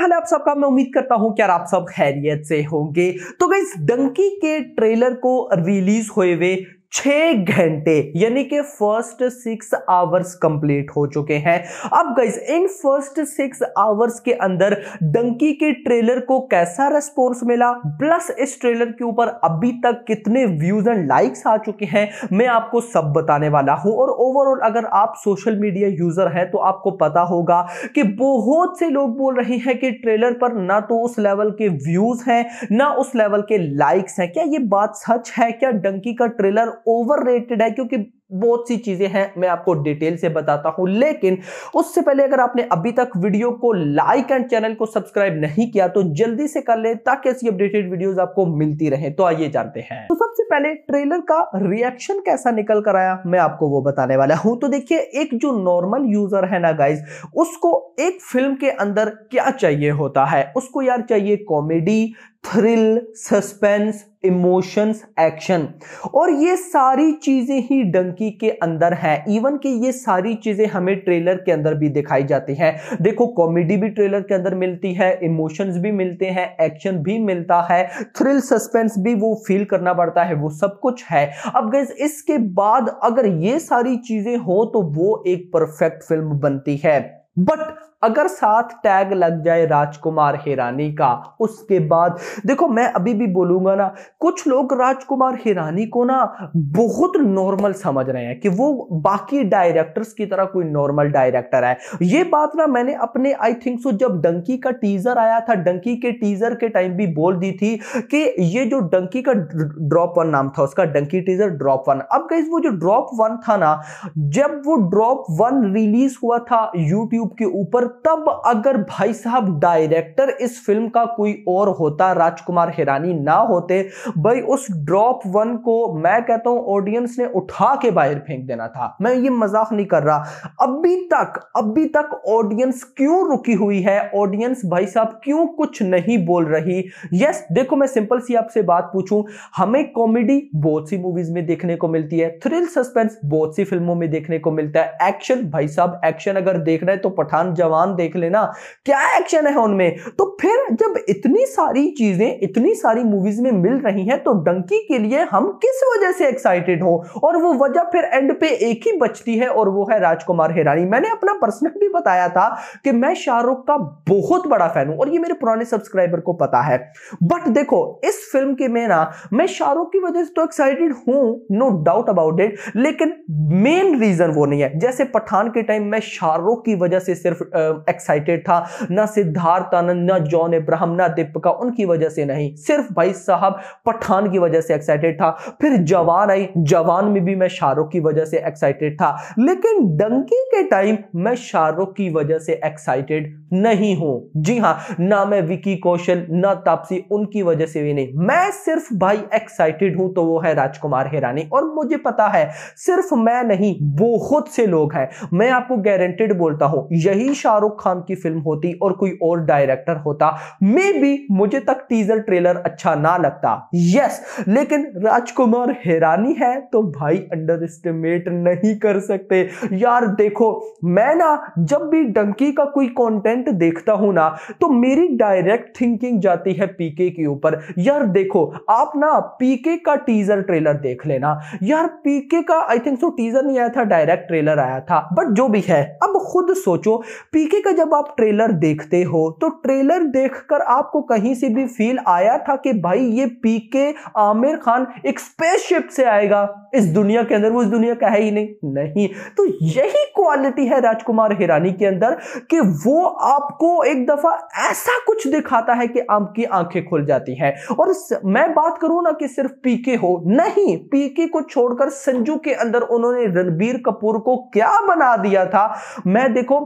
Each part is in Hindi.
हाल है आप सबका। मैं उम्मीद करता हूं कि यार आप सब खैरियत से होंगे। तो गाइस, डंकी के ट्रेलर को रिलीज हुए हुए 6 घंटे यानी कि फर्स्ट 6 आवर्स कंप्लीट हो चुके हैं। अब गाइस, इन फर्स्ट 6 आवर्स के अंदर डंकी के ट्रेलर को कैसा रेस्पॉन्स मिला, प्लस इस ट्रेलर के ऊपर अभी तक कितने व्यूज एंड लाइक्स आ चुके हैं, मैं आपको सब बताने वाला हूं। और ओवरऑल अगर आप सोशल मीडिया यूजर हैं तो आपको पता होगा कि बहुत से लोग बोल रहे हैं कि ट्रेलर पर ना तो उस लेवल के व्यूज हैं ना उस लेवल के लाइक्स हैं। क्या ये बात सच है? क्या डंकी का ट्रेलर ओवररेटेड है? क्योंकि बहुत सी चीजें हैं, मैं आपको डिटेल से बताता हूं। लेकिन उससे पहले अगर आपने अभी तक वीडियो को लाइक एंड चैनल को सब्सक्राइब नहीं किया तो जल्दी से कर ले ताकि ऐसी अपडेटेड वीडियोस आपको मिलती रहे। तो आइए जानते हैं। तो सबसे पहले ट्रेलर का रिएक्शन कैसा निकल कर आया, मैं आपको वो बताने वाला हूं। तो देखिए, एक जो नॉर्मल यूजर है ना गाइस, उसको एक फिल्म के अंदर क्या चाहिए होता है? उसको यार चाहिए comedy, thrill, suspense, emotions, action, और ये सारी चीजें ही डंकी के अंदर हैं। इवन कि ये सारी चीजें हमें ट्रेलर के अंदर भी दिखाई जाती हैं। देखो, कॉमेडी भी ट्रेलर के अंदर मिलती है, इमोशंस भी मिलते हैं, एक्शन भी मिलता है, थ्रिल सस्पेंस भी वो फील करना पड़ता है, वो सब कुछ है। अब गाइस, इसके बाद अगर ये सारी चीजें हो तो वो एक परफेक्ट फिल्म बनती है। बट अगर साथ टैग लग जाए राजकुमार हिरानी का, उसके बाद देखो, मैं अभी भी बोलूंगा ना, कुछ लोग राजकुमार हिरानी को ना बहुत नॉर्मल समझ रहे हैं कि वो बाकी डायरेक्टर्स की तरह कोई नॉर्मल डायरेक्टर है। ये बात ना मैंने अपने आई थिंक सो जब डंकी का टीजर आया था, डंकी के टीजर के टाइम भी बोल दी थी कि ये जो डंकी का ड्रॉप 1 नाम था उसका, डंकी टीजर ड्रॉप 1। अब गाइस, वो जो ड्रॉप 1 था ना, जब वो ड्रॉप 1 रिलीज हुआ था यूट्यूब के ऊपर, तब अगर भाई साहब डायरेक्टर इस फिल्म का कोई और होता, राजकुमार हिरानी ना होते, भाई उस ड्रॉप 1 को मैं कहता हूं ऑडियंस ने उठा के बाहर फेंक देना था। मैं ये मजाक नहीं कर रहा। अभी तक ऑडियंस क्यों रुकी हुई है? ऑडियंस भाई साहब क्यों कुछ नहीं बोल रही? यस, देखो, मैं सिंपल सी आपसे बात पूछूं, हमें कॉमेडी बहुत सी मूवीज में देखने को मिलती है, थ्रिल सस्पेंस बहुत सी फिल्मों में देखने को मिलता है, एक्शन, भाई साहब एक्शन अगर देखना है तो पठान जवान देख लेना, क्या एक्शन है उनमें। तो फिर जब इतनी सारी चीजें इतनी सारी मूवीज में मिल रही हैं तो डंकी के लिए हम किस वजह से एक्साइटेड हो? और वो वजह फिर एंड पे एक ही बचती है और वो है राजकुमार हिरानी। मैंने अपना पर्सनल भी बताया था कि मैं शाहरुख का बहुत बड़ा फैन हूं और ये मेरे पुराने सब्सक्राइबर को पता है। बट देखो, इस फिल्म के में ना मैं शाहरुख की वजह से तो एक्साइटेड हूं, नो डाउट अबाउट इट, लेकिन मेन रीजन वो नहीं है। जैसे पठान के टाइम मैं शाहरुख की वजह से सिर्फ एक्साइटेड था, ना सिद्धार्थ आनंद, ना जॉन अब्राहम, ना दीपिका, उनकी वजह से नहीं, सिर्फ भाई साहब पठान की वजह से एक्साइटेड था। फिर जवान आई, जवान में भी मैं शाहरुख की वजह से एक्साइटेड था। लेकिन डंकी के टाइम मैं शाहरुख की वजह से एक्साइटेड नहीं हूं। जी हां, ना मैं विकी कौशल, ना तापसी, उनकी वजह से भी नहीं। मैं सिर्फ भाई एक्साइटेड हूं तो वो है राजकुमार हिरानी। और मुझे पता है सिर्फ मैं नहीं, बहुत से लोग हैं। मैं आपको गारंटेड बोलता हूं, यही शाहरुख खान की फिल्म होती और कोई और डायरेक्टर होता, मे बी मुझे तक टीजर ट्रेलर अच्छा ना लगता। यस, लेकिन राजकुमार हिरानी है तो भाई अंडर एस्टिमेट नहीं कर सकते यार। देखो, मैं ना जब भी डंकी का कोई कंटेंट देखता हूं ना तो मेरी डायरेक्ट थिंकिंग जाती है पीके के ऊपर। यार देखो, आप ना पीके का टीजर ट्रेलर देख लेना यार। पीके का आई थिंक सो टीजर नहीं आया था, डायरेक्ट ट्रेलर आया था। बट जो भी है, अब खुद सोचो, पीके का जब आप ट्रेलर देखते हो तो ट्रेलर देखकर आपको कहीं से भी फील आया था कि भाई ये पीके आमिर खान एक स्पेसशिप से आएगा इस दुनिया के अंदर? वो इस दुनिया का है ही नहीं। तो यही क्वालिटी है राजकुमार हिरानी के अंदर कि वो आपको एक दफा ऐसा कुछ दिखाता है कि आपकी आंखें खुल जाती हैं। और मैं बात करूं ना कि सिर्फ पीके हो, नहीं, पीके को छोड़कर संजू के अंदर उन्होंने रणबीर कपूर को क्या बना दिया था। मैं देखो,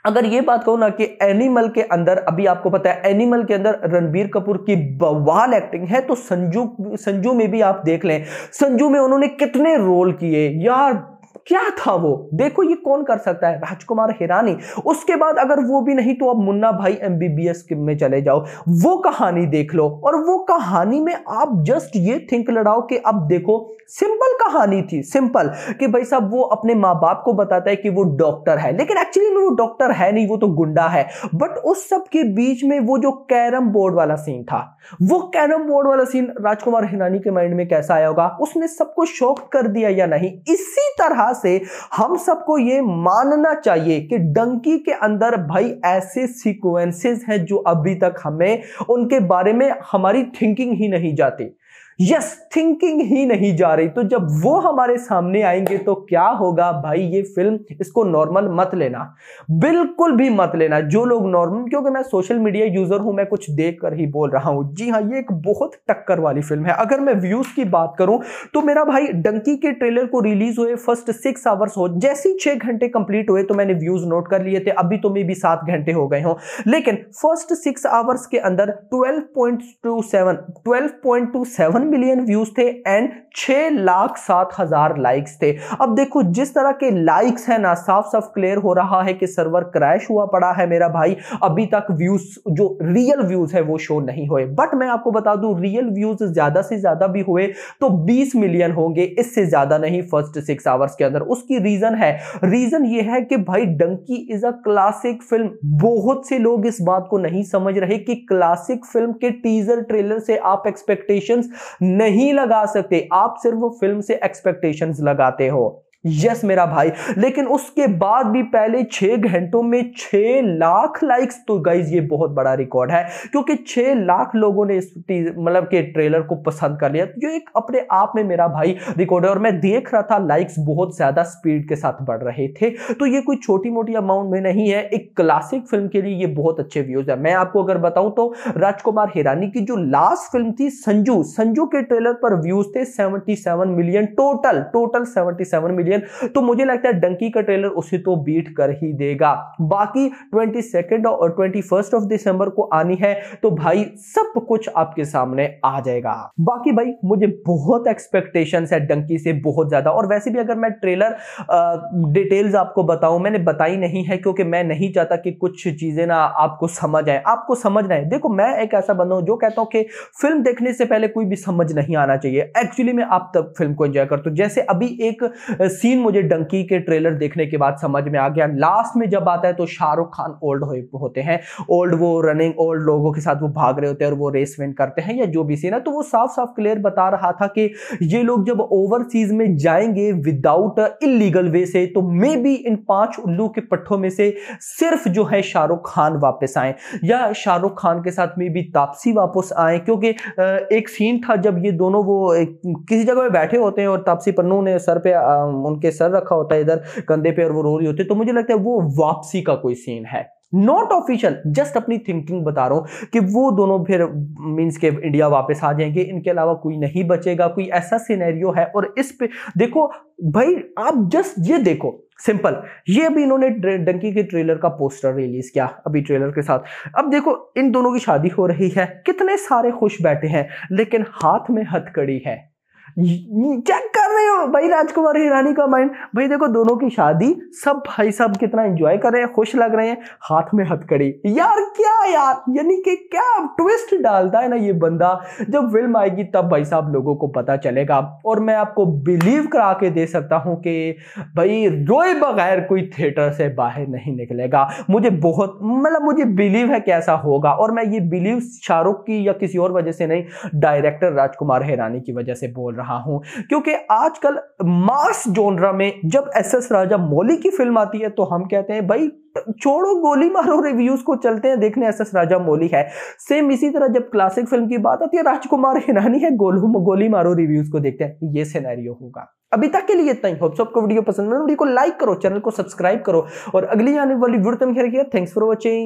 अगर ये बात कहूं ना कि एनिमल के अंदर, अभी आपको पता है एनिमल के अंदर रणबीर कपूर की बवाल एक्टिंग है, तो संजू में भी आप देख लें, संजू में उन्होंने कितने रोल किए यार। क्या था वो, देखो ये कौन कर सकता है, राजकुमार हिरानी। उसके बाद अगर वो भी नहीं तो अब मुन्ना भाई एमबीबीएस में चले जाओ, वो कहानी देख लो, और वो कहानी में आप जस्ट ये थिंक लड़ाओ कि अब देखो सिंपल कहानी थी, सिंपल कि भाई साहब वो अपने माँ बाप को बताता है कि वो डॉक्टर है, लेकिन एक्चुअली में वो डॉक्टर है नहीं, वो तो गुंडा है। बट उस सब के बीच में वो जो कैरम बोर्ड वाला सीन था, वो कैरम बोर्ड वाला सीन राजकुमार हिरानी के माइंड में कैसा आया होगा, उसने सबको शॉक कर दिया या नहीं। इसी तरह से हम सबको ये मानना चाहिए कि डंकी के अंदर भाई ऐसे सीक्वेंसेस हैं जो अभी तक हमें उनके बारे में हमारी थिंकिंग ही नहीं जाती, यस थिंकिंग ही नहीं जा रही। तो जब वो हमारे सामने आएंगे तो क्या होगा भाई, ये फिल्म, इसको नॉर्मल मत लेना, बिल्कुल भी मत लेना। जो लोग नॉर्मल, क्योंकि मैं सोशल मीडिया यूजर हूं, मैं कुछ देख कर ही बोल रहा हूं। जी हां, ये एक बहुत टक्कर वाली फिल्म है। अगर मैं व्यूज की बात करूं तो मेरा भाई डंकी के ट्रेलर को रिलीज हुए फर्स्ट 6 आवर्स हो, जैसे ही 6 घंटे कंप्लीट हुए तो मैंने व्यूज नोट कर लिए थे, अभी तो मे भी 7 घंटे हो गए हों, लेकिन फर्स्ट 6 आवर्स के अंदर 12.27 मिलियन व्यूज थे एंड 6,07,000 लाइक्स थे। अब देखो जिस तरह के लाइक्स है ना, साफ साफ क्लियर हो रहा है कि सर्वर क्रैश हुआ पड़ा है मेरा भाई। अभी तक व्यूज, जो रियल व्यूज है वो शो नहीं हुए। बट मैं आपको बता दूं, रियल व्यूज ज्यादा से ज्यादा भी हुए तो 20 मिलियन होंगे, इससे ज्यादा नहीं फर्स्ट 6 आवर्स के अंदर। उसकी रीजन है, रीजन ये है कि भाई Dunki is a classic film. बहुत से लोग इस बात को नहीं समझ रहे कि क्लासिक फिल्म के टीजर ट्रेलर से आप एक्सपेक्टेशंस नहीं लगा सकते, आप सिर्फ वो फिल्म से एक्सपेक्टेशंस लगाते हो। यस मेरा भाई, लेकिन उसके बाद भी पहले 6 घंटों में 6 लाख लाइक्स, तो गाइज ये बहुत बड़ा रिकॉर्ड है, क्योंकि 6 लाख लोगों ने इस मतलब के ट्रेलर को पसंद कर लिया। जो एक अपने आप में मेरा भाई रिकॉर्ड है। और मैं देख रहा था लाइक्स बहुत ज्यादा स्पीड के साथ बढ़ रहे थे, तो ये कोई छोटी मोटी अमाउंट में नहीं है। एक क्लासिक फिल्म के लिए ये बहुत अच्छे व्यूज है। मैं आपको अगर बताऊं तो राजकुमार हिरानी की जो लास्ट फिल्म थी संजू, संजू के ट्रेलर पर व्यूज थे 77 मिलियन, टोटल 77 मिलियन। तो मुझे लगता है डंकी का ट्रेलर उसे तो बीट कर ही देगा। बाकी 22 और 21 ऑफ दिसंबर को आनी है, तो भाई सब कुछ आपके सामने आ जाएगा। बाकी भाई मुझे बहुत एक्सपेक्टेशंस है डंकी से, बहुत ज्यादा। और वैसे भी अगर मैं ट्रेलर डिटेल्स आपको बताऊं, मैंने बताई नहीं है क्योंकि मैं नहीं चाहता कि कुछ चीजें ना आपको समझ आए, आपको समझना है। देखो मैं एक ऐसा बंदा हूं जो कहता हूं कि फिल्म देखने से पहले कोई भी समझ नहीं आना चाहिए। एक्चुअली में आप तब फिल्म को एंजॉय करते हो। जैसे अभी एक सीन मुझे डंकी के ट्रेलर देखने के बाद समझ में आ गया। लास्ट में जब आता है तो शाहरुख खान ओल्ड होते हैं, ओल्ड वो रनिंग ओल्ड लोगों के साथ वो भाग रहे होते हैं और वो रेस विन करते हैं, या जो भी सीन है, तो वो साफ साफ क्लियर बता रहा था कि ये लोग जब ओवरसीज में जाएंगे विदाउट इलीगल वे से, तो मे बी इन 5 उल्लू के पट्टों में से सिर्फ जो है शाहरुख खान वापस आए, या शाहरुख खान के साथ मे बी तापसी वापस आए। क्योंकि एक सीन था जब ये दोनों वो किसी जगह पे बैठे होते हैं और तापसी पन्नू ने सर पे उनके सर रखा होता है इधर कंधे पे और वो रो रही होती है, तो मुझे लगता है वो वापसी का कोई सीन है। नॉट ऑफिशियल, जस्ट अपनी थिंकिंग बता रहा हूं कि वो दोनों फिर मींस के इंडिया वापस आ जाएंगे, इनके अलावा कोई नहीं बचेगा, कोई ऐसा सिनेरियो है। और इस पे देखो भाई, आप जस्ट ये देखो सिंपल, ये अभी इन्होंने डंकी के ट्रेलर का पोस्टर रिलीज किया अभी ट्रेलर के साथ। अब देखो इन दोनों की शादी हो रही है, कितने सारे खुश बैठे हैं, लेकिन हाथ में हथकड़ी है। चेक कर रहे हो भाई राजकुमार हिरानी का माइंड। भाई देखो दोनों की शादी, सब भाई साहब कितना एंजॉय कर रहे हैं, खुश लग रहे हैं, हाथ में हथकड़ी। यार क्या यार, यानी कि क्या ट्विस्ट डालता है ना ये बंदा। जब फिल्म आएगी तब भाई साहब लोगों को पता चलेगा। और मैं आपको बिलीव करा के दे सकता हूं कि भाई रोए बगैर कोई थिएटर से बाहर नहीं निकलेगा। मुझे बहुत मतलब मुझे बिलीव है कि ऐसा होगा। और मैं ये बिलीव शाहरुख की या किसी और वजह से नहीं, डायरेक्टर राजकुमार हिरानी की वजह से बोल रहा हूं। क्योंकि आजकल मास जॉनरा में जब एसएस राजा मौली की फिल्म आती है तो हम कहते हैं भाई छोड़ो गोली मारो रिव्यूज को, चलते हैं देखने एसएस राजा मौली है। सेम इसी तरह जब क्लासिक फिल्म की बात आती है राजकुमार हिरानी है, गोली मारो रिव्यूज को देखते हैं। ये सिनेरियो होगा। अभी तक के लिए इतना ही। होप आपको वीडियो पसंद है, वीडियो को लाइक करो, चैनल को सब्सक्राइब करो और अगली आने वाली वीडियो तुम खेल। Thanks for watching.